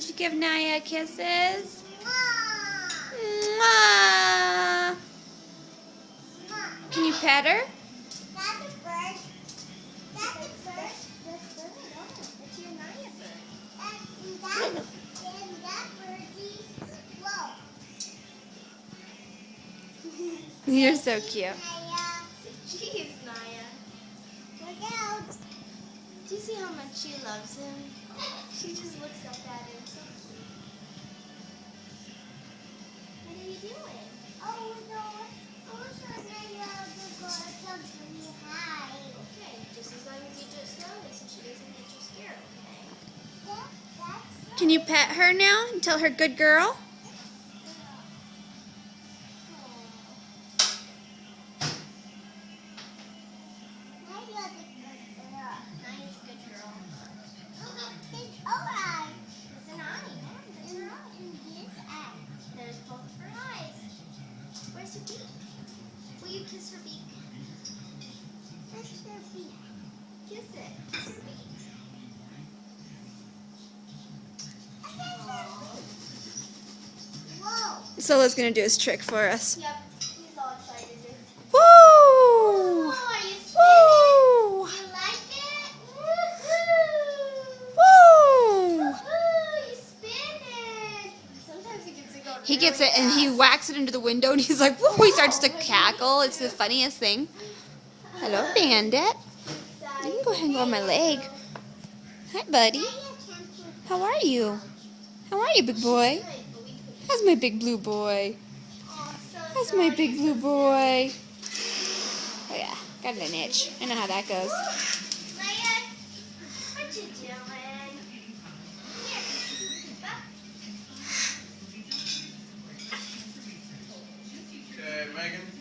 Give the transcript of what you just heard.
Did you give Nyah kisses? Mwah. Can you pet her? That's a bird. That's a bird. That's a bird. It's your Nyah bird. And that birdie. Whoa. You're so cute. Jeez, Nyah. Look out. Do you see how much she loves him? She just looks up at him. So cute. What are you doing? Oh, no. I was trying to go something high. Okay, just as long as you do it slowly so she doesn't get you scared, okay? Yeah, that's Can you pet her now and tell her good girl? Where's her beak? Will you kiss her beak? Kiss her beak. Kiss it. Kiss her beak. Whoa. Solo's gonna do his trick for us. Yep. He's all excited. Woo! Oh, are you Woo! spinning? You like it? Woohoo! Woo! Woohoo! You spin it. Sometimes he gets it going. He gets it and he whacks it into the window and he's like, woo! He starts to cackle. It's the funniest thing. Hello, Bandit. You can go hang over my leg. Hi, buddy. How are you? How are you, big boy? How's my big blue boy? How's my big blue boy? Oh yeah, got an itch. I know how that goes. Nyah, what you doing? Here. Okay, Megan.